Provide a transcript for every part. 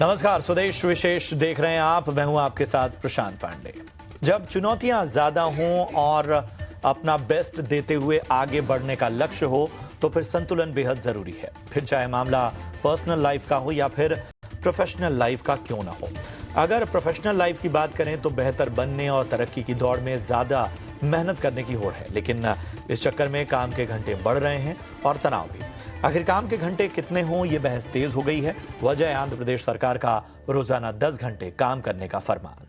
नमस्कार, स्वदेश विशेष देख रहे हैं आप। मैं हूं आपके साथ प्रशांत पांडे। जब चुनौतियां ज्यादा हों और अपना बेस्ट देते हुए आगे बढ़ने का लक्ष्य हो तो फिर संतुलन बेहद जरूरी है। फिर चाहे मामला पर्सनल लाइफ का हो या फिर प्रोफेशनल लाइफ का क्यों ना हो। अगर प्रोफेशनल लाइफ की बात करें तो बेहतर बनने और तरक्की की दौड़ में ज्यादा मेहनत करने की होड़ है, लेकिन इस चक्कर में काम के घंटे बढ़ रहे हैं और तनाव भी। आखिर काम के घंटे कितने हों, ये बहस तेज हो गई है। वजह है आंध्र प्रदेश सरकार का रोजाना 10 घंटे काम करने का फरमान।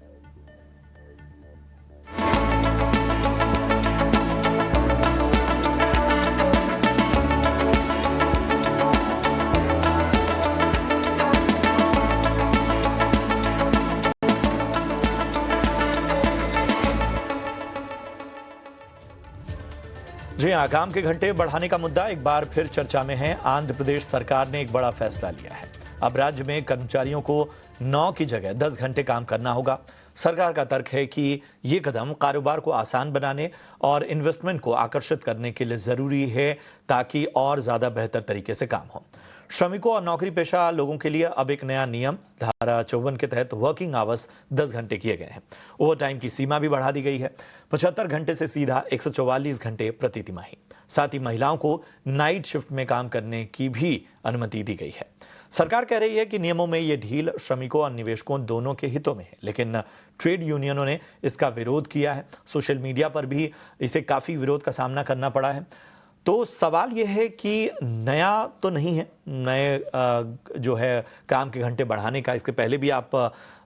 जी हाँ, काम के घंटे बढ़ाने का मुद्दा एक बार फिर चर्चा में है। आंध्र प्रदेश सरकार ने एक बड़ा फैसला लिया है। अब राज्य में कर्मचारियों को 9 की जगह 10 घंटे काम करना होगा। सरकार का तर्क है कि ये कदम कारोबार को आसान बनाने और इन्वेस्टमेंट को आकर्षित करने के लिए जरूरी है, ताकि और ज्यादा बेहतर तरीके से काम हो। श्रमिकों और नौकरी पेशा लोगों के लिए अब एक नया नियम धारा 54 के तहत वर्किंग आवर्स 10 घंटे किए गए हैं। ओवर टाइम की सीमा भी बढ़ा दी गई है, 75 घंटे से सीधा 144 घंटे प्रति तिमाही। साथ ही महिलाओं को नाइट शिफ्ट में काम करने की भी अनुमति दी गई है। सरकार कह रही है कि नियमों में ये ढील श्रमिकों और निवेशकों दोनों के हितों में है, लेकिन ट्रेड यूनियनों ने इसका विरोध किया है। सोशल मीडिया पर भी इसे काफी विरोध का सामना करना पड़ा है। तो सवाल यह है कि नया तो नहीं है, नए जो है काम के घंटे बढ़ाने का। इसके पहले भी आप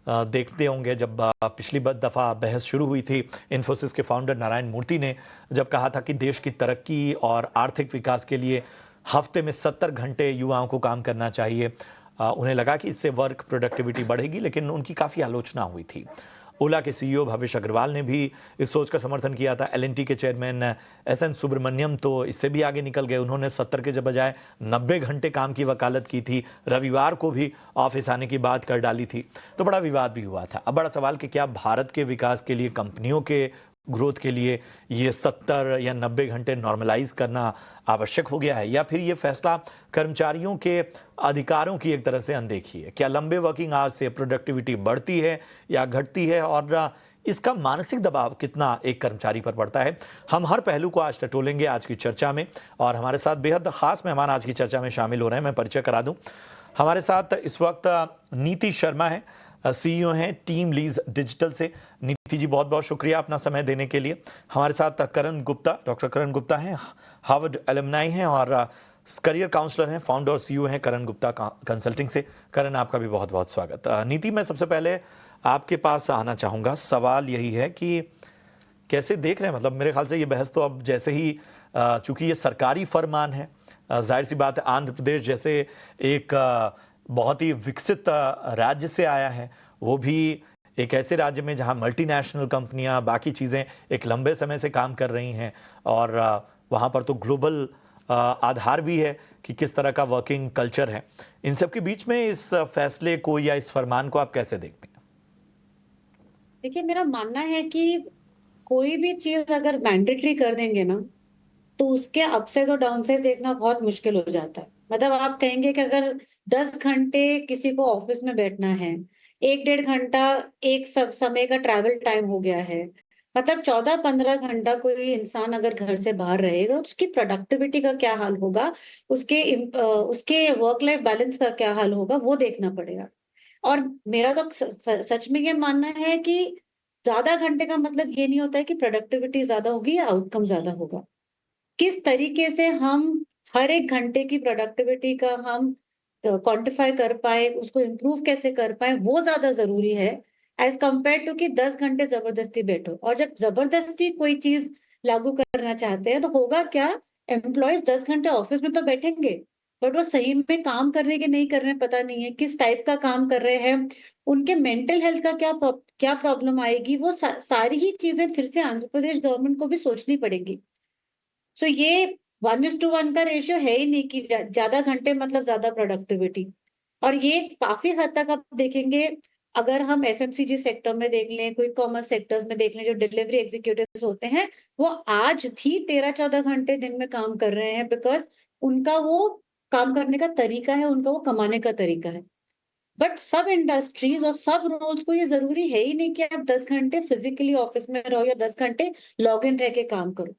देखते होंगे, जब पिछली दफ़ा बहस शुरू हुई थी, इन्फोसिस के फाउंडर नारायण मूर्ति ने जब कहा था कि देश की तरक्की और आर्थिक विकास के लिए हफ्ते में 70 घंटे युवाओं को काम करना चाहिए। उन्हें लगा कि इससे वर्क प्रोडक्टिविटी बढ़ेगी, लेकिन उनकी काफ़ी आलोचना हुई थी। ओला के सीईओ भविष्य अग्रवाल ने भी इस सोच का समर्थन किया था। एलएनटी के चेयरमैन एसएन सुब्रमण्यम तो इससे भी आगे निकल गए। उन्होंने 70 के बजाय 90 घंटे काम की वकालत की थी। रविवार को भी ऑफिस आने की बात कर डाली थी, तो बड़ा विवाद भी हुआ था। अब बड़ा सवाल कि क्या भारत के विकास के लिए, कंपनियों के ग्रोथ के लिए ये 70 या 90 घंटे नॉर्मलाइज करना आवश्यक हो गया है, या फिर ये फैसला कर्मचारियों के अधिकारों की एक तरह से अनदेखी है। क्या लंबे वर्किंग आवर्स से प्रोडक्टिविटी बढ़ती है या घटती है, और इसका मानसिक दबाव कितना एक कर्मचारी पर पड़ता है। हम हर पहलू को आज टटोलेंगे आज की चर्चा में, और हमारे साथ बेहद खास मेहमान आज की चर्चा में शामिल हो रहे हैं। मैं परिचय करा दूं, हमारे साथ इस वक्त नीति शर्मा है, सीईओ हैं टीम लीज डिजिटल से। नीति जी, बहुत बहुत शुक्रिया अपना समय देने के लिए। हमारे साथ करण गुप्ता, डॉक्टर करण गुप्ता हैं, हार्वर्ड एलुमनाई हैं और करियर काउंसलर हैं, फाउंडर और सीईओ हैं करण गुप्ता कंसल्टिंग से। करण, आपका भी बहुत बहुत स्वागत। नीति, मैं सबसे पहले आपके पास आना चाहूँगा। सवाल यही है कि कैसे देख रहे हैं, मतलब मेरे ख्याल से ये बहस तो अब जैसे ही चूंकि ये सरकारी फरमान है, जाहिर सी बात है आंध्र प्रदेश जैसे एक बहुत ही विकसित राज्य से आया है, वो भी एक ऐसे राज्य में जहां मल्टीनेशनल कंपनियां, बाकी चीज़ें एक लंबे समय से काम कर रही हैं, और वहां पर तो ग्लोबल आधार भी है कि किस तरह का वर्किंग कल्चर है। इन सब के बीच में इस फैसले को या इस फरमान को आप कैसे देखते हैं? देखिए, मेरा मानना है कि कोई भी चीज अगर मैंडेटरी कर देंगे ना, तो उसके अपसाइड और डाउनसाइड देखना बहुत मुश्किल हो जाता है। मतलब आप कहेंगे कि अगर 10 घंटे किसी को ऑफिस में बैठना है, 1 डेढ़ घंटा एक सब समय का ट्रैवल टाइम हो गया है, मतलब 14-15 घंटा कोई इंसान अगर घर से बाहर रहेगा, उसकी प्रोडक्टिविटी का क्या हाल होगा, उसके वर्क लाइफ बैलेंस का क्या हाल होगा, वो देखना पड़ेगा। और मेरा तो सच में ये मानना है कि ज्यादा घंटे का मतलब ये नहीं होता है कि प्रोडक्टिविटी ज्यादा होगी या आउटकम ज्यादा होगा। किस तरीके से हम हर एक घंटे की प्रोडक्टिविटी का हम क्वांटिफाई कर पाए, उसको इम्प्रूव कैसे कर पाए, वो ज्यादा जरूरी है एज कंपेयर टू कि 10 घंटे जबरदस्ती बैठो। और जब जबरदस्ती कोई चीज लागू करना चाहते हैं तो होगा क्या, एम्प्लॉयज 10 घंटे ऑफिस में तो बैठेंगे, बट वो सही में काम करने के नहीं कर रहे हैं, पता नहीं है किस टाइप का काम कर रहे हैं, उनके मेंटल हेल्थ का क्या प्रॉब्लम आएगी, वो सारी ही चीजें फिर से आंध्र प्रदेश गवर्नमेंट को भी सोचनी पड़ेगी। सो ये 1:1 का रेशियो है ही नहीं कि ज्यादा घंटे मतलब ज्यादा प्रोडक्टिविटी। और ये काफी हद तक आप देखेंगे, अगर हम एफएमसीजी सेक्टर में देख लें, क्विक कॉमर्स सेक्टर्स में देख लें, जो डिलीवरी एग्जीक्यूटिव्स होते हैं, वो आज भी 13-14 घंटे दिन में काम कर रहे हैं, बिकॉज उनका वो काम करने का तरीका है, उनका वो कमाने का तरीका है। बट सब इंडस्ट्रीज और सब रोल्स को ये जरूरी है ही नहीं कि आप 10 घंटे फिजिकली ऑफिस में रहो या 10 घंटे लॉग इन रह के काम करो।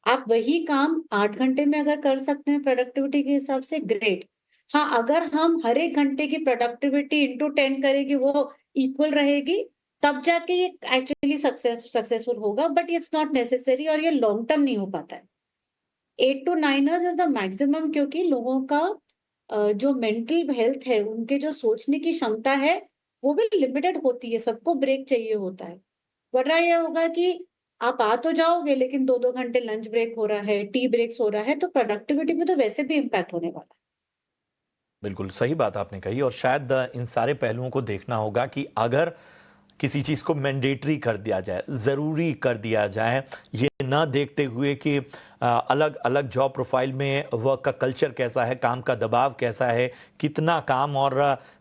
आप वही काम 8 घंटे में अगर कर सकते हैं प्रोडक्टिविटी के हिसाब से, ग्रेट। हाँ, अगर हम हर एक घंटे की प्रोडक्टिविटी इंटू 10 करेंगे, वो इक्वल रहेगी, तब जाके ये एक्चुअली सक्सेसफुल होगा, बट इट्स नॉट नेसेसरी और ये लॉन्ग टर्म नहीं हो पाता है। 8 to 9 इज द मैक्सिमम, क्योंकि लोगों का जो मेंटल हेल्थ है, उनके जो सोचने की क्षमता है, वो भी लिमिटेड होती है, सबको ब्रेक चाहिए होता है। वरना ये होगा कि आप आ तो जाओगे, लेकिन 2-2 घंटे लंच ब्रेक हो रहा है, टी ब्रेक्स हो रहा है, तो प्रोडक्टिविटी में तो वैसे भी इम्पैक्ट होने वाला है। बिल्कुल सही बात आपने कही और शायद इन सारे पहलुओं को देखना होगा कि अगर किसी चीज़ को मैंडेटरी कर दिया जाए, ज़रूरी कर दिया जाए, ये ना देखते हुए कि अलग अलग जॉब प्रोफाइल में वर्क का कल्चर कैसा है, काम का दबाव कैसा है, कितना काम और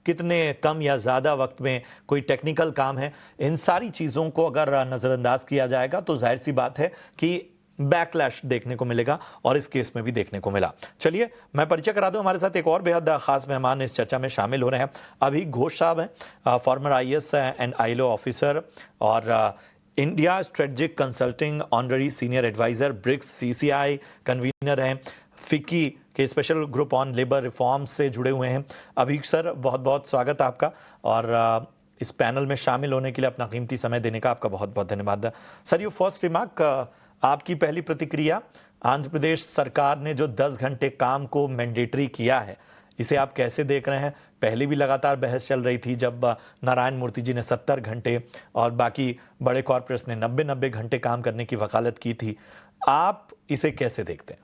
कितने कम या ज़्यादा वक्त में कोई टेक्निकल काम है, इन सारी चीज़ों को अगर नज़रअंदाज किया जाएगा तो जाहिर सी बात है कि बैकलैश देखने को मिलेगा और इस केस में भी देखने को मिला। चलिए मैं परिचय करा दूं, हमारे साथ एक और बेहद खास मेहमान इस चर्चा में शामिल हो रहे हैं। अभी घोष साहब हैं, former IAS and ILO officer और India strategic consulting honorary senior adviser, BRICS CCI convenor हैं, फिक्की के special group on labour reform से जुड़े हुए हैं। अभी सर बहुत बहुत स्वागत आपका और इस पैनल में शामिल होने के लिए अपना कीमती समय देने का आपका बहुत बहुत धन्यवाद। सर, यू फर्स्ट रिमार्क, आपकी पहली प्रतिक्रिया, आंध्र प्रदेश सरकार ने जो 10 घंटे काम को मैंडेटरी किया है, इसे आप कैसे देख रहे हैं? पहले भी लगातार बहस चल रही थी जब नारायण मूर्ति जी ने 70 घंटे और बाकी बड़े कॉर्पोरेट्स ने 90-90 घंटे काम करने की वकालत की थी। आप इसे कैसे देखते हैं?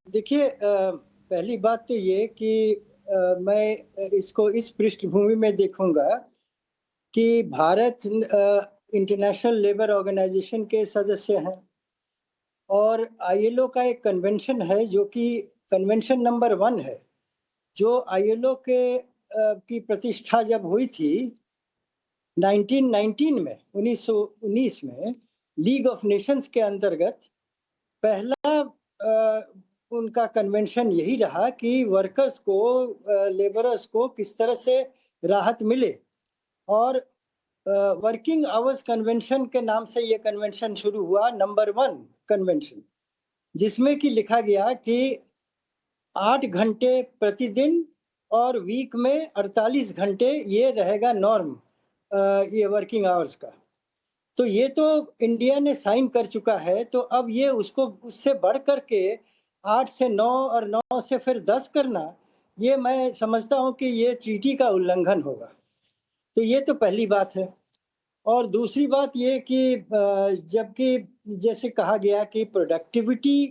देखिए, पहली बात तो ये कि मैं इसको इस पृष्ठभूमि में देखूंगा कि भारत इंटरनेशनल लेबर ऑर्गेनाइजेशन के सदस्य हैं और आईएलओ का एक कन्वेंशन है जो कि कन्वेंशन नंबर 1 है। जो आईएलओ की प्रतिष्ठा जब हुई थी 1919 में, 1919 में लीग ऑफ नेशंस के अंतर्गत पहला उनका कन्वेंशन यही रहा कि वर्कर्स को, लेबरर्स को किस तरह से राहत मिले और वर्किंग आवर्स कन्वेंशन के नाम से ये कन्वेंशन शुरू हुआ, नंबर 1 कन्वेंशन, जिसमें कि लिखा गया कि 8 घंटे प्रतिदिन और वीक में 48 घंटे ये रहेगा नॉर्म, ये वर्किंग आवर्स का। तो ये तो इंडिया ने साइन कर चुका है, तो अब ये उसको उससे बढ़ कर के 8 से 9 और 9 से फिर 10 करना, ये मैं समझता हूँ कि ये ट्रीटी का उल्लंघन होगा। तो ये तो पहली बात है। और दूसरी बात ये कि जबकि जैसे कहा गया कि प्रोडक्टिविटी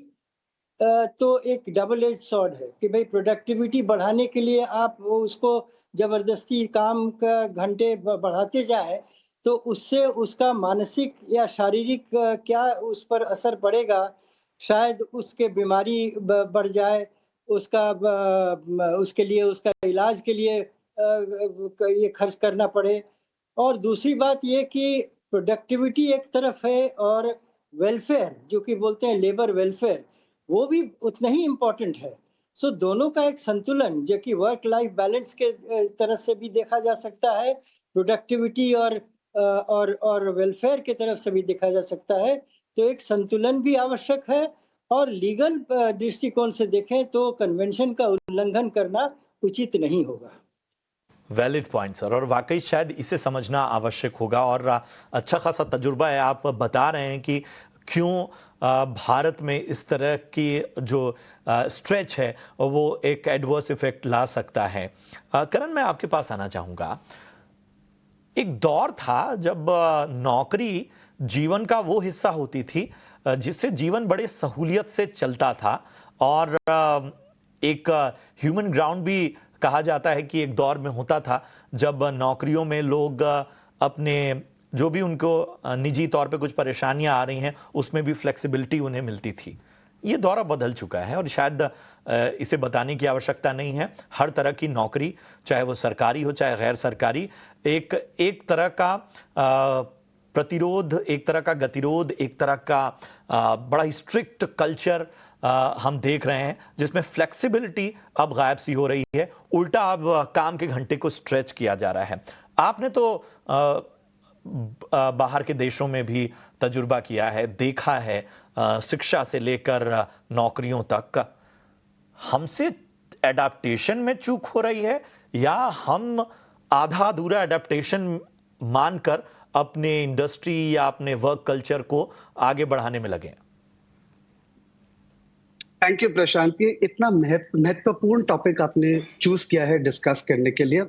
तो एक डबल एज सॉर्ड है कि भाई प्रोडक्टिविटी बढ़ाने के लिए आप वो उसको ज़बरदस्ती काम का घंटे बढ़ाते जाएं, तो उससे उसका मानसिक या शारीरिक क्या उस पर असर पड़ेगा, शायद उसके बीमारी बढ़ जाए, उसके लिए उसका इलाज के लिए ये खर्च करना पड़े। और दूसरी बात ये कि प्रोडक्टिविटी एक तरफ है और वेलफेयर, जो कि बोलते हैं लेबर वेलफेयर, वो भी उतना ही इम्पोर्टेंट है। सो दोनों का एक संतुलन, जो कि वर्क लाइफ बैलेंस के तरफ से भी देखा जा सकता है, प्रोडक्टिविटी और वेलफेयर की तरफ से भी देखा जा सकता है। तो एक संतुलन भी आवश्यक है और लीगल दृष्टिकोण से देखें तो कन्वेंशन का उल्लंघन करना उचित नहीं होगा। वैलिड पॉइंट सर, और वाकई शायद इसे समझना आवश्यक होगा और अच्छा खासा तजुर्बा है। आप बता रहे हैं कि क्यों भारत में इस तरह की जो स्ट्रेच है वो एक एडवर्स इफेक्ट ला सकता है। करण, मैं आपके पास आना चाहूँगा। एक दौर था जब नौकरी जीवन का वो हिस्सा होती थी जिससे जीवन बड़े सहूलियत से चलता था और एक ह्यूमन ग्राउंड भी कहा जाता है कि एक दौर में होता था जब नौकरियों में लोग अपने जो भी उनको निजी तौर पे कुछ परेशानियां आ रही हैं उसमें भी फ्लेक्सिबिलिटी उन्हें मिलती थी। ये दौर बदल चुका है और शायद इसे बताने की आवश्यकता नहीं है। हर तरह की नौकरी, चाहे वो सरकारी हो चाहे गैर सरकारी, एक तरह का प्रतिरोध, एक तरह का गतिरोध, एक तरह का बड़ा ही स्ट्रिक्ट कल्चर हम देख रहे हैं जिसमें फ्लेक्सिबिलिटी अब गायब सी हो रही है, उल्टा अब काम के घंटे को स्ट्रेच किया जा रहा है। आपने तो बाहर के देशों में भी तजुर्बा किया है, देखा है, शिक्षा से लेकर नौकरियों तक। हमसे एडाप्टेशन में चूक हो रही है या हम आधा अधूरा एडाप्टेशन मानकर अपने इंडस्ट्री या अपने वर्क कल्चर को आगे बढ़ाने में लगे? थैंक यू प्रशांत, ये इतना महत्वपूर्ण टॉपिक आपने चूज किया है डिस्कस करने के लिए।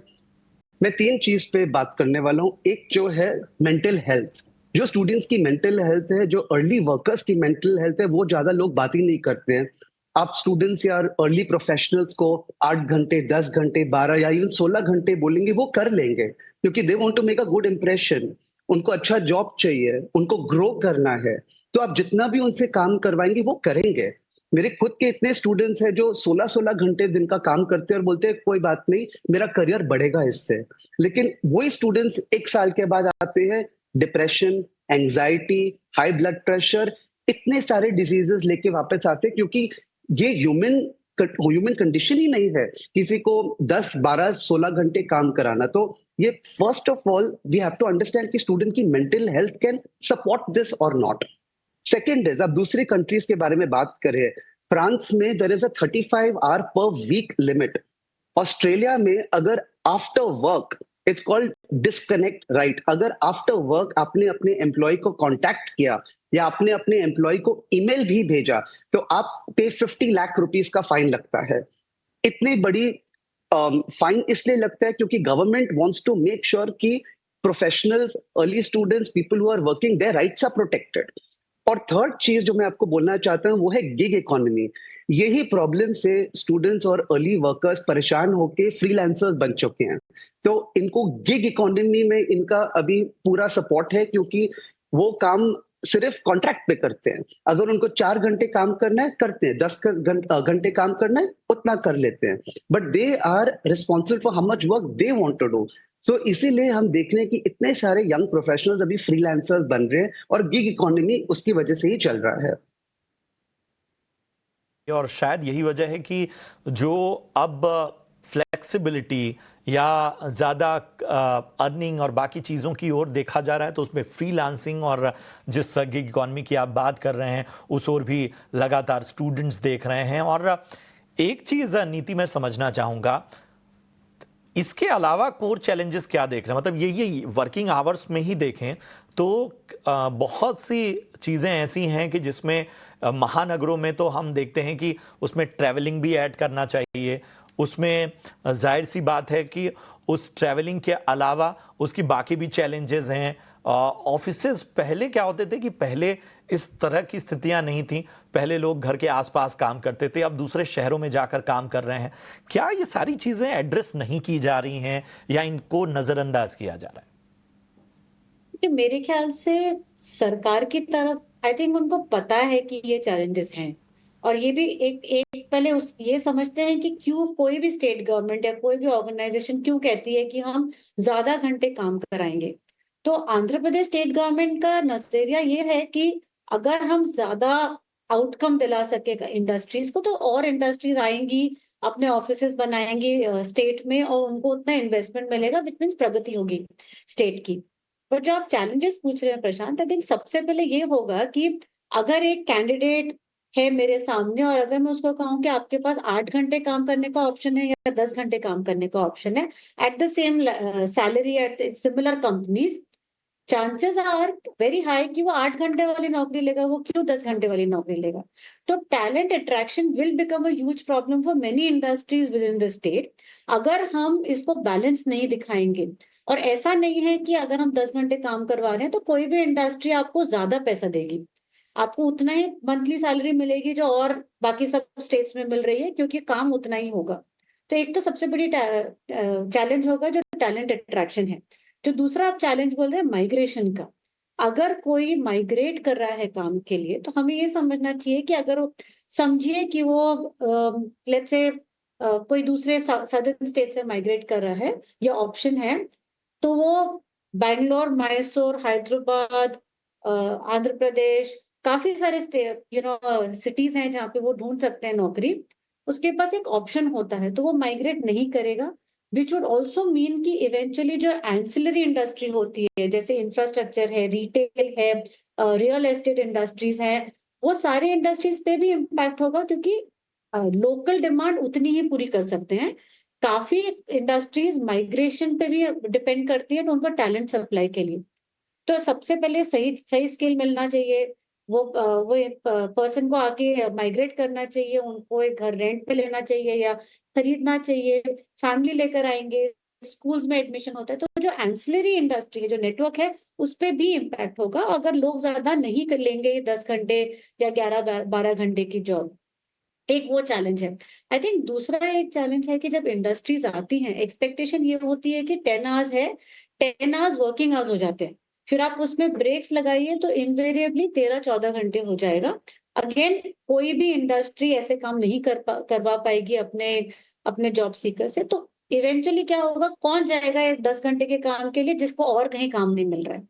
मैं 3 चीज पे बात करने वाला हूँ। एक जो है मेंटल हेल्थ, जो स्टूडेंट्स की मेंटल हेल्थ है, जो अर्ली वर्कर्स की मेंटल हेल्थ है, वो ज्यादा लोग बात ही नहीं करते हैं। आप स्टूडेंट्स या अर्ली प्रोफेशनल्स को 8 घंटे, 10 घंटे, 12 या इवन 16 घंटे बोलेंगे, वो कर लेंगे क्योंकि they want to make a good impression. उनको अच्छा जॉब चाहिए, उनको ग्रो करना है, तो आप जितना भी उनसे काम करवाएंगे वो करेंगे। मेरे खुद के इतने स्टूडेंट्स हैं जो 16-16 घंटे दिन का काम करते हैं और बोलते हैं कोई बात नहीं, मेरा करियर बढ़ेगा इससे। लेकिन वही स्टूडेंट्स 1 साल के बाद आते हैं depression, anxiety, high blood pressure, इतने सारे डिजीजेस लेके वापस आते हैं, क्योंकि ये ह्यूमन कंडीशन ही नहीं है किसी को 10, 12, 16 घंटे काम कराना। तो ये first of all we have to understand कि स्टूडेंट की mental health can support this और नॉट। सेकेंड इज, अब दूसरी कंट्रीज के बारे में बात करें, फ्रांस में there is a 35 hour per week limit. Australia में अगर after work, it's called disconnect right, अगर आफ्टर वर्क आपने अपने एम्प्लॉय को कांटेक्ट किया या आपने अपने एम्प्लॉय को ईमेल भी भेजा, तो आप पे 50 लाख रुपीस का फाइन लगता है। इतनी बड़ी फाइन इसलिए लगता है क्योंकि government wants to make sure कि professionals, early students, people who are working, their rights are protected. और थर्ड चीज जो मैं आपको बोलना चाहता हूं वो है गिग इकोनॉमी। यही प्रॉब्लम से स्टूडेंट्स और अर्ली वर्कर्स परेशान होकर फ्रीलांसर्स बन चुके हैं। तो इनको गिग इकोनॉमी में इनका अभी पूरा सपोर्ट है, क्योंकि वो काम सिर्फ कॉन्ट्रैक्ट पे करते हैं। अगर उनको 4 घंटे काम करना है करते हैं, 10 घंटे काम करना है उतना कर लेते हैं, but they are responsible for how much work they want to do. So इसीलिए हम देख रहे हैं कि इतने सारे यंग प्रोफेशनल्स अभी फ्रीलांसर्स बन रहे हैं और गिग इकोनॉमी उसकी वजह से ही चल रहा है। और शायद यही वजह है कि जो अब फ्लेक्सिबिलिटी या ज़्यादा अर्निंग और बाकी चीज़ों की ओर देखा जा रहा है, तो उसमें फ्रीलांसिंग और जिस गिग इकॉनमी की आप बात कर रहे हैं उस ओर भी लगातार स्टूडेंट्स देख रहे हैं। और एक चीज़ नीति में समझना चाहूँगा, इसके अलावा कोर चैलेंजेस क्या देख रहे हैं? मतलब यही वर्किंग आवर्स में ही देखें तो बहुत सी चीज़ें ऐसी हैं कि जिसमें महानगरों में तो हम देखते हैं कि उसमें ट्रैवलिंग भी ऐड करना चाहिए। उसमें जाहिर सी बात है कि उस ट्रैवलिंग के अलावा उसकी बाकी भी चैलेंजेस हैं। ऑफिसेज पहले क्या होते थे कि पहले इस तरह की स्थितियां नहीं थी, पहले लोग घर के आसपास काम करते थे, अब दूसरे शहरों में जाकर काम कर रहे हैं। क्या ये सारी चीजें एड्रेस नहीं की जा रही हैं या इनको नजरअंदाज किया जा रहा है? मेरे ख्याल से सरकार की तरफ आई थिंक उनको पता है कि ये चैलेंजेस हैं, और ये भी एक पहले ये समझते हैं कि क्यों कोई भी स्टेट गवर्नमेंट या कोई भी ऑर्गेनाइजेशन क्यों कहती है कि हम ज्यादा घंटे काम कराएंगे। तो आंध्र प्रदेश स्टेट गवर्नमेंट का नजरिया ये है कि अगर हम ज्यादा आउटकम दिला सकेगा इंडस्ट्रीज को, तो और इंडस्ट्रीज आएंगी, अपने ऑफिसेस बनाएंगी स्टेट में, और उनको उतना इन्वेस्टमेंट मिलेगा, विच मीन्स प्रगति होगी स्टेट की। पर जो आप चैलेंजेस पूछ रहे हैं प्रशांत, आई थिंक सबसे पहले ये होगा कि अगर एक कैंडिडेट है मेरे सामने और अगर मैं उसको कहूँ कि आपके पास 8 घंटे काम करने का ऑप्शन है या 10 घंटे काम करने का ऑप्शन है at the same salary at similar companies, chances are very high कि वो 8 घंटे वाली नौकरी लेगा, वो क्यों 10 घंटे वाली नौकरी लेगा। तो talent attraction will become a huge problem for many industries with in the state अगर हम इसको बैलेंस नहीं दिखाएंगे। और ऐसा नहीं है कि अगर हम 10 घंटे काम करवा रहे हैं तो कोई भी इंडस्ट्री आपको ज्यादा पैसा देगी, आपको उतना ही मंथली सैलरी मिलेगी जो और बाकी सब स्टेट्स में मिल रही है, क्योंकि काम उतना ही होगा। तो एक तो सबसे बड़ी चैलेंज होगा जो टैलेंट अट्रैक्शन है। जो दूसरा आप चैलेंज बोल रहे हैं माइग्रेशन का, अगर कोई माइग्रेट कर रहा है काम के लिए तो हमें ये समझना चाहिए कि अगर समझिए कि वो लेट्स से कोई दूसरे सदर्न स्टेट से माइग्रेट कर रहा है, ये ऑप्शन है, तो वो बैंगलोर, मैसूर, हैदराबाद, आंध्र प्रदेश, काफी सारे सिटीज हैं जहाँ पे वो ढूंढ सकते हैं नौकरी, उसके पास एक ऑप्शन होता है, तो वो माइग्रेट नहीं करेगा। विच वुड ऑल्सो मीन कि इवेंचुअली जो एंसिलरी इंडस्ट्री होती है, जैसे इंफ्रास्ट्रक्चर है, रिटेल है, रियल एस्टेट इंडस्ट्रीज है, वो सारे इंडस्ट्रीज पे भी इम्पैक्ट होगा, क्योंकि लोकल डिमांड उतनी ही पूरी कर सकते हैं। काफी इंडस्ट्रीज माइग्रेशन पे भी डिपेंड करती है उनको टैलेंट सप्लाई के लिए। तो सबसे पहले सही सही स्किल मिलना चाहिए, वो पर्सन को आके माइग्रेट करना चाहिए, उनको एक घर रेंट पे लेना चाहिए या खरीदना चाहिए, फैमिली लेकर आएंगे, स्कूल्स में एडमिशन होता है, तो जो एंसिलरी इंडस्ट्री है, जो नेटवर्क है, उस पे भी इम्पैक्ट होगा अगर लोग ज्यादा नहीं कर लेंगे 10 घंटे या 11-12 घंटे की जॉब। एक वो चैलेंज है। आई थिंक दूसरा एक चैलेंज है कि जब इंडस्ट्रीज आती हैं, एक्सपेक्टेशन ये होती है कि 10 आवर्स है, 10 आवर्स वर्किंग आवर्स हो जाते हैं, फिर आप उसमें ब्रेक्स लगाइए तो इनवेरिएबली 13-14 घंटे हो जाएगा। अगेन कोई भी इंडस्ट्री ऐसे काम नहीं करवा पाएगी अपने अपने जॉब सीकर से, तो इवेंचुअली क्या होगा, कौन जाएगा 10 घंटे के काम के लिए जिसको और कहीं काम नहीं मिल रहा है,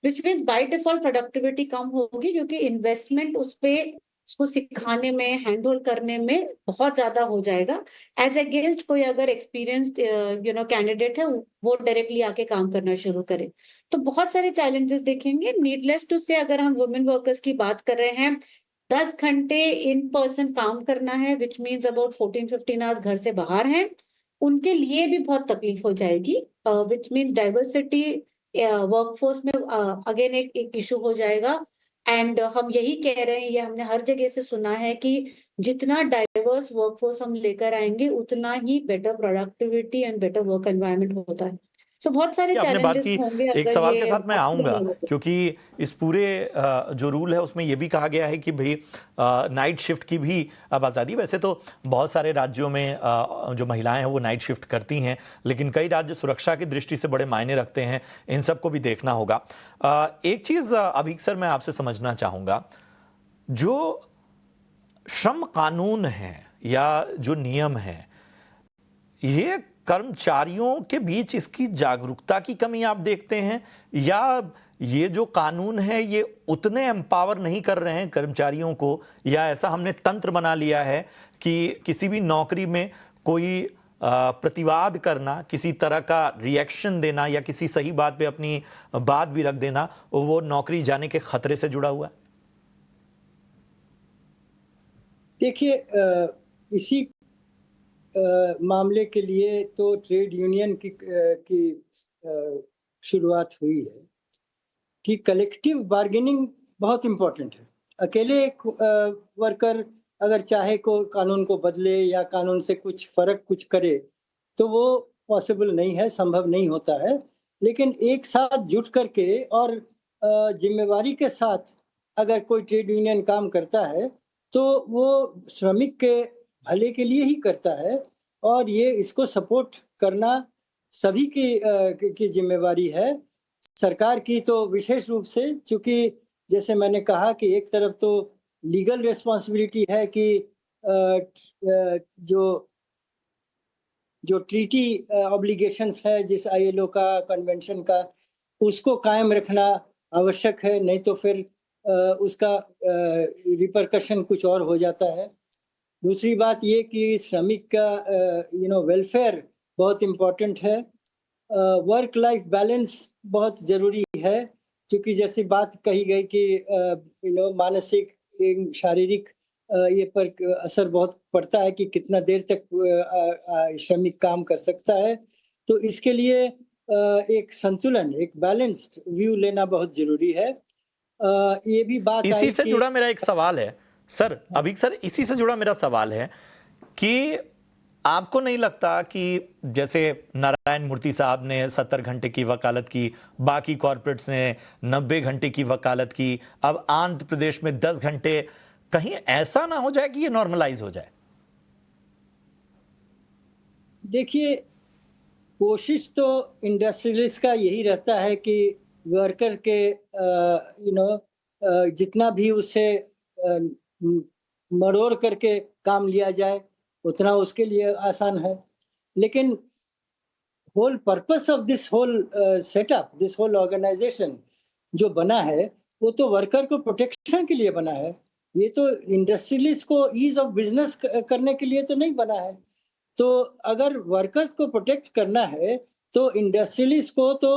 which means by default productivity कम होगी, क्योंकि इन्वेस्टमेंट उस पे उसको सिखाने में, हैंड होल्ड करने में बहुत ज्यादा हो जाएगा, एज अगेंस्ट कोई अगर एक्सपीरियंस्ड कैंडिडेट है, वो डायरेक्टली आके काम करना शुरू करे। तो बहुत सारे चैलेंजेस देखेंगे। नीडलेस टू से अगर हम वुमेन वर्कर्स की बात कर रहे हैं, 10 घंटे इन पर्सन काम करना है, विच मीन्स अबाउट 14-15 आवर्स घर से बाहर हैं, उनके लिए भी बहुत तकलीफ हो जाएगी, विच मीन्स डाइवर्सिटी वर्कफोर्स में अगेन एक इशू हो जाएगा। एंड हम यही कह रहे हैं, ये हमने हर जगह से सुना है कि जितना डाइवर्स वर्कफोर्स हम लेकर आएंगे, उतना ही better productivity and better work environment होता है। सो बहुत सारे आपने बात चैलेंजेस की, होंगे एक अगर सवाल ये के साथ मैं आऊंगा, क्योंकि इस पूरे जो रूल है उसमें यह भी कहा गया है कि भाई नाइट शिफ्ट की भी अब आज़ादी। वैसे तो बहुत सारे राज्यों में जो महिलाएं हैं वो नाइट शिफ्ट करती हैं, लेकिन कई राज्य सुरक्षा की दृष्टि से बड़े मायने रखते हैं, इन सबको भी देखना होगा। एक चीज़ अभी सर मैं आपसे समझना चाहूँगा, जो श्रम कानून है या जो नियम है, ये कर्मचारियों के बीच इसकी जागरूकता की कमी आप देखते हैं, या ये जो कानून है ये उतने एम्पावर नहीं कर रहे हैं कर्मचारियों को, या ऐसा हमने तंत्र बना लिया है कि किसी भी नौकरी में कोई प्रतिवाद करना, किसी तरह का रिएक्शन देना या किसी सही बात पे अपनी बात भी रख देना, वो नौकरी जाने के खतरे से जुड़ा हुआ है? देखिए, इसी मामले के लिए तो ट्रेड यूनियन की शुरुआत हुई है कि कलेक्टिव बार्गेनिंग बहुत इम्पोर्टेंट है। अकेले एक वर्कर अगर चाहे को कानून को बदले या कानून से कुछ फर्क कुछ करे, तो वो पॉसिबल नहीं है, संभव नहीं होता है। लेकिन एक साथ जुट करके और जिम्मेवारी के साथ अगर कोई ट्रेड यूनियन काम करता है, तो वो श्रमिक के भले के लिए ही करता है, और ये इसको सपोर्ट करना सभी की जिम्मेवारी है। सरकार की तो विशेष रूप से, चूंकि जैसे मैंने कहा कि एक तरफ तो लीगल रिस्पॉन्सिबिलिटी है कि जो ट्रीटी ऑब्लिगेशंस है जिस आईएलओ का, कन्वेंशन का, उसको कायम रखना आवश्यक है, नहीं तो फिर उसका रिपरकशन कुछ और हो जाता है। दूसरी बात ये कि श्रमिक का वेलफेयर बहुत इम्पोर्टेंट है। वर्क लाइफ बैलेंस बहुत ज़रूरी है, क्योंकि जैसी बात कही गई कि मानसिक शारीरिक ये पर असर बहुत पड़ता है कि कितना देर तक श्रमिक काम कर सकता है। तो इसके लिए एक संतुलन, एक बैलेंस्ड व्यू लेना बहुत ज़रूरी है। ये भी बात इसी आई से कि जुड़ा मेरा एक सवाल है सर, अभी सर इसी से जुड़ा मेरा सवाल है कि आपको नहीं लगता कि जैसे नारायण मूर्ति साहब ने 70 घंटे की वकालत की, बाकी कॉर्पोरेट्स ने 90 घंटे की वकालत की, अब आंध्र प्रदेश में 10 घंटे, कहीं ऐसा ना हो जाए कि ये नॉर्मलाइज हो जाए? देखिए, कोशिश तो इंडस्ट्रियलिस्ट का यही रहता है कि वर्कर के जितना भी उसे मरोड़ करके काम लिया जाए उतना उसके लिए आसान है। लेकिन whole purpose of this whole setup, this whole organisation जो बना है, वो तो वर्कर को प्रोटेक्शन के लिए बना है। ये तो इंडस्ट्रियलिस्ट को ईज़ ऑफ बिज़नेस करने के लिए तो नहीं बना है। तो अगर वर्कर्स को प्रोटेक्ट करना है, तो इंडस्ट्रियलिस्ट को तो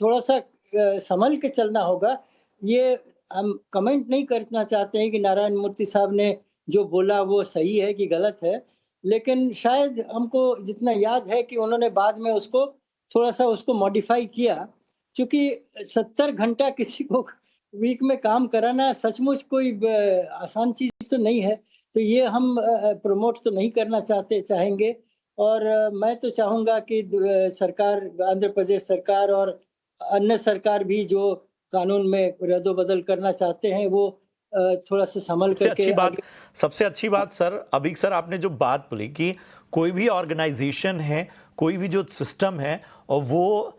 थोड़ा-सा संभल के चलना होगा। ये हम कमेंट नहीं करना चाहते हैं कि नारायण मूर्ति साहब ने जो बोला वो सही है कि गलत है। लेकिन शायद हमको जितना याद है कि उन्होंने बाद में उसको थोड़ा-सा उसको मॉडिफ़ाई किया, क्योंकि 70 घंटा किसी को वीक में काम कराना सचमुच कोई आसान चीज़ तो नहीं है। तो ये हम प्रमोट तो नहीं करना चाहेंगे और मैं तो चाहूँगा कि सरकार, आंध्र प्रदेश सरकार और अन्य सरकार भी जो कानून में रद्द-बदल करना चाहते हैं, वो थोड़ा-सा संभल सबसे करके अच्छी बात आगे। सबसे अच्छी बात सर, अभी सर आपने जो बात बोली कि कोई भी ऑर्गेनाइजेशन है, कोई भी जो सिस्टम है और वो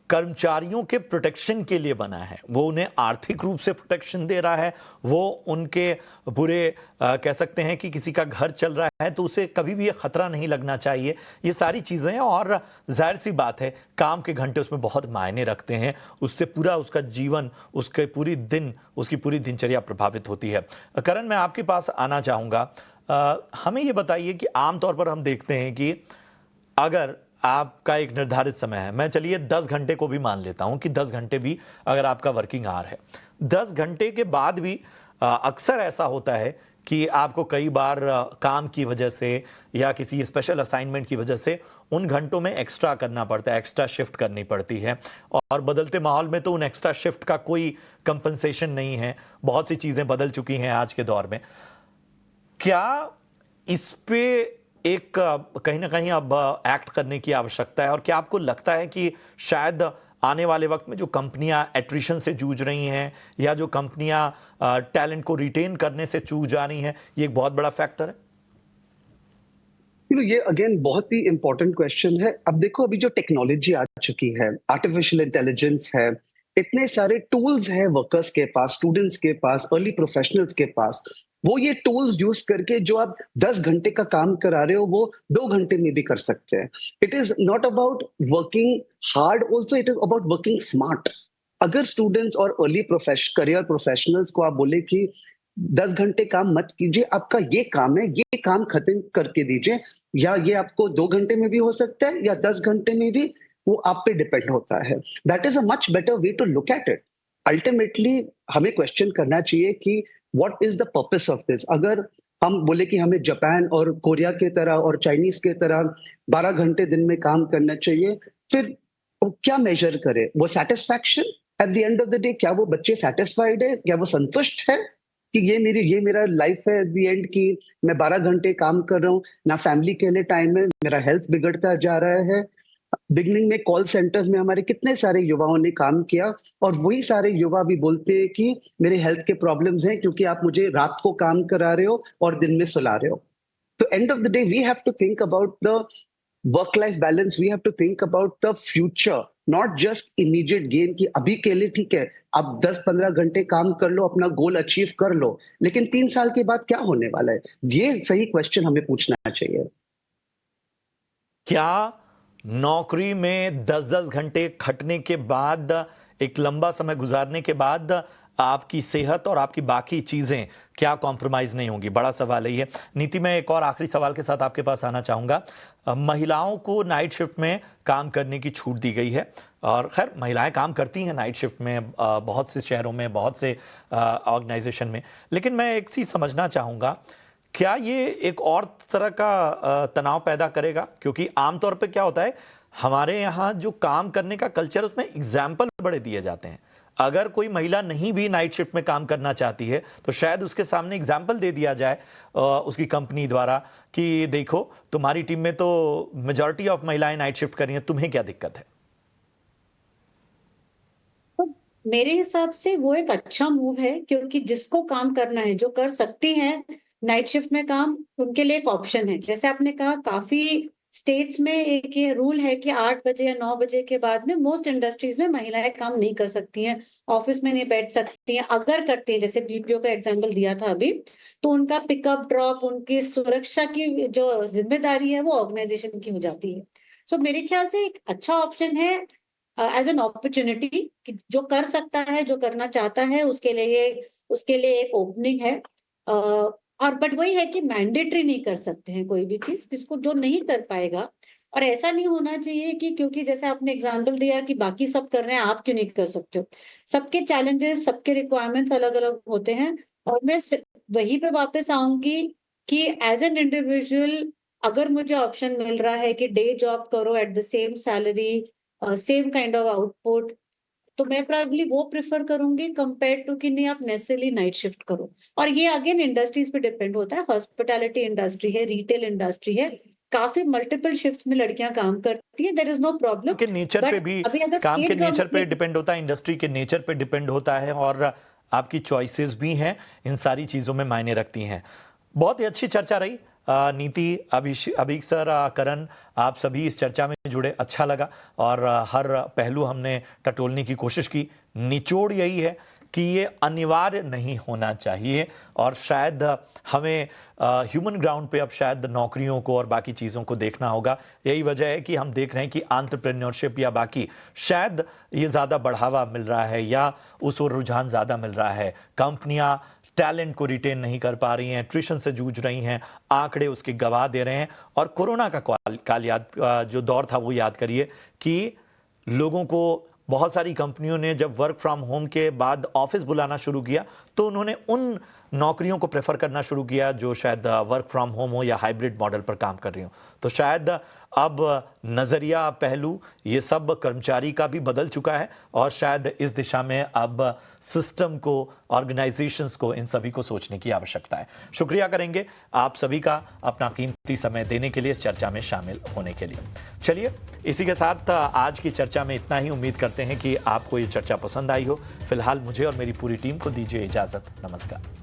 कर्मचारियों के प्रोटेक्शन के लिए बना है, वो उन्हें आर्थिक रूप से प्रोटेक्शन दे रहा है, वो उनके बुरे कह सकते हैं कि किसी का घर चल रहा है तो उसे कभी भी ये खतरा नहीं लगना चाहिए। ये सारी चीज़ें हैं और जाहिर सी बात है काम के घंटे उसमें बहुत मायने रखते हैं, उससे पूरा उसका जीवन, उसके पूरी दिन, उसकी पूरी दिनचर्या प्रभावित होती है। करण, मैं आपके पास आना चाहूँगा। हमें ये बताइए कि आमतौर पर हम देखते हैं कि अगर आपका एक निर्धारित समय है, मैं चलिए 10 घंटे को भी मान लेता हूं कि 10 घंटे भी अगर आपका वर्किंग आवर है, 10 घंटे के बाद भी अक्सर ऐसा होता है कि आपको कई बार काम की वजह से या किसी स्पेशल असाइनमेंट की वजह से उन घंटों में एक्स्ट्रा करना पड़ता है, एक्स्ट्रा शिफ्ट करनी पड़ती है और बदलते माहौल में तो उन एक्स्ट्रा शिफ्ट का कोई कंपनसेशन नहीं है। बहुत सी चीज़ें बदल चुकी हैं आज के दौर में। क्या इस पे एक कहीं ना कहीं अब एक्ट करने की आवश्यकता है और क्या आपको लगता है कि शायद आने वाले वक्त में जो कंपनियां एट्रिशन से जूझ रही हैं या जो कंपनियां टैलेंट को रिटेन करने से चूक जा रही हैं, ये एक बहुत बड़ा फैक्टर है? ये अगेन बहुत ही इंपॉर्टेंट क्वेश्चन है। अब देखो, अभी जो टेक्नोलॉजी आ चुकी है, आर्टिफिशियल इंटेलिजेंस है, इतने सारे टूल्स हैं वर्कर्स के पास, स्टूडेंट्स के पास, अर्ली प्रोफेशनल्स के पास। वो ये टूल्स यूज करके जो आप 10 घंटे का काम करा रहे हो वो 2 घंटे में भी कर सकते हैं। It is not about working hard, also it is about working smart. अगर स्टूडेंट्स और अर्ली करियर प्रोफेशनल्स को आप बोले कि 10 घंटे काम मत कीजिए, आपका ये काम है, ये काम खत्म करके दीजिए, या ये आपको 2 घंटे में भी हो सकता है या 10 घंटे में भी, वो आप पे डिपेंड होता है। That is a much better way to look at it. Ultimately हमें क्वेश्चन करना चाहिए कि what is the purpose of this. अगर हम बोले कि हमें जापान और कोरिया के तरह और चाइनीज के तरह 12 घंटे दिन में काम करना चाहिए, फिर वो क्या मेजर करे? वो satisfaction at the end of the day, क्या वो बच्चे सेटिस्फाइड है, क्या वो संतुष्ट है कि ये मेरा लाइफ है एट द एंड, कि मैं 12 घंटे काम कर रहा हूँ, ना फैमिली के लिए टाइम है, मेरा हेल्थ बिगड़ता जा रहा है। बिगनिंग में कॉल सेंटर्स में हमारे कितने सारे युवाओं ने काम किया और वही सारे युवा भी बोलते हैं कि मेरे हेल्थ के प्रॉब्लम्स हैं क्योंकि आप मुझे रात को काम करा रहे हो और दिन में सुला रहे हो। तो end of the day we have to think about the work life balance, we have to think about the future, not just immediate gain कि अभी के लिए ठीक है आप 10-15 घंटे काम कर लो, अपना गोल अचीव कर लो, लेकिन 3 साल के बाद क्या होने वाला है? ये सही क्वेश्चन हमें पूछना चाहिए। क्या नौकरी में 10-10 घंटे खटने के बाद, एक लंबा समय गुजारने के बाद आपकी सेहत और आपकी बाकी चीजें क्या कॉम्प्रोमाइज नहीं होंगी? बड़ा सवाल है ये। नीति, मैं एक और आखिरी सवाल के साथ आपके पास आना चाहूंगा। महिलाओं को नाइट शिफ्ट में काम करने की छूट दी गई है और खैर महिलाएं काम करती हैं नाइट शिफ्ट में बहुत से शहरों में, बहुत से ऑर्गेनाइजेशन में, लेकिन मैं एक चीज समझना चाहूंगा, क्या ये एक और तरह का तनाव पैदा करेगा? क्योंकि आमतौर पे क्या होता है, हमारे यहाँ जो काम करने का कल्चर, उसमें एग्जाम्पल बड़े दिए जाते हैं। अगर कोई महिला नहीं भी नाइट शिफ्ट में काम करना चाहती है तो शायद उसके सामने एग्जाम्पल दे दिया जाए उसकी कंपनी द्वारा कि देखो तुम्हारी टीम में तो मेजॉरिटी ऑफ महिलाएं नाइट शिफ्ट कर रही हैं, तुम्हें क्या दिक्कत है? तो मेरे हिसाब से वो एक अच्छा मूव है, क्योंकि जिसको काम करना है, जो कर सकती हैं नाइट शिफ्ट में काम, उनके लिए एक ऑप्शन है। जैसे आपने कहा, काफी स्टेट्स में एक ये रूल है कि 8 बजे या 9 बजे के बाद में मोस्ट इंडस्ट्रीज में महिलाएं काम नहीं कर सकती हैं, ऑफिस में नहीं बैठ सकती हैं। अगर करती हैं, जैसे बीपीओ का एग्जांपल दिया था अभी, तो उनका पिकअप ड्रॉप, उनकी सुरक्षा की जो जिम्मेदारी है वो ऑर्गेनाइजेशन की हो जाती है। सो मेरे ख्याल से एक अच्छा ऑप्शन है। एज एन अपॉर्चुनिटी, जो कर सकता है, जो करना चाहता है, उसके लिए एक ओपनिंग है। और बट वही है कि मैंडेटरी नहीं कर सकते हैं कोई भी चीज, किसको जो नहीं कर पाएगा। और ऐसा नहीं होना चाहिए कि क्योंकि जैसे आपने एग्जाम्पल दिया कि बाकी सब कर रहे हैं, आप क्यों नहीं कर सकते हो। सबके चैलेंजेस, सबके रिक्वायरमेंट्स अलग अलग होते हैं। और मैं वहीं पे वापस आऊंगी कि एज एन इंडिविजुअल, अगर मुझे ऑप्शन मिल रहा है कि डे जॉब करो eight the same salary, same kind of output, तो मैं प्रोबेबली वो प्रेफर करूंगी कंपेयर टू कि नहीं आप नेसेसरली नाइट शिफ्ट करो। और ये अगेन इंडस्ट्रीज पे डिपेंड होता है। हॉस्पिटैलिटी इंडस्ट्री है, रिटेल इंडस्ट्री है, काफी मल्टीपल शिफ्ट्स में लड़कियां काम करती हैं, देयर इज नो प्रॉब्लम। के नेचर पे भी, अभी अगर काम के स्टेट नेचर पे गवर्नमेंट डिपेंड होता है, इंडस्ट्री के नेचर पे डिपेंड होता है, और आपकी चॉइसेस भी हैं, इन सारी चीज़ों में मायने रखती हैं। बहुत ही अच्छी चर्चा रही। नीति, अभिक सर, करण, आप सभी इस चर्चा में जुड़े, अच्छा लगा, और हर पहलू हमने टटोलने की कोशिश की। निचोड़ यही है कि ये अनिवार्य नहीं होना चाहिए, और शायद हमें ह्यूमन ग्राउंड पे अब शायद नौकरियों को और बाकी चीज़ों को देखना होगा। यही वजह है कि हम देख रहे हैं कि एंटरप्रेन्योरशिप या बाकी शायद ये ज़्यादा बढ़ावा मिल रहा है, या उस ओर रुझान ज़्यादा मिल रहा है। कंपनियां टैलेंट को रिटेन नहीं कर पा रही हैं, एट्रिशन से जूझ रही हैं, आंकड़े उसके गवाह दे रहे हैं। और कोरोना का काल याद, जो दौर था वो याद करिए कि लोगों को, बहुत सारी कंपनियों ने जब वर्क फ्रॉम होम के बाद ऑफिस बुलाना शुरू किया, तो उन्होंने उन नौकरियों को प्रेफर करना शुरू किया जो शायद वर्क फ्रॉम होम हो या हाइब्रिड मॉडल पर काम कर रही हो। तो शायद अब नज़रिया, पहलू, ये सब कर्मचारी का भी बदल चुका है, और शायद इस दिशा में अब सिस्टम को, ऑर्गेनाइजेशंस को, इन सभी को सोचने की आवश्यकता है। शुक्रिया करेंगे आप सभी का अपना कीमती समय देने के लिए, इस चर्चा में शामिल होने के लिए। चलिए, इसी के साथ आज की चर्चा में इतना ही। उम्मीद करते हैं कि आपको ये चर्चा पसंद आई हो। फिलहाल मुझे और मेरी पूरी टीम को दीजिए इजाज़त। नमस्कार।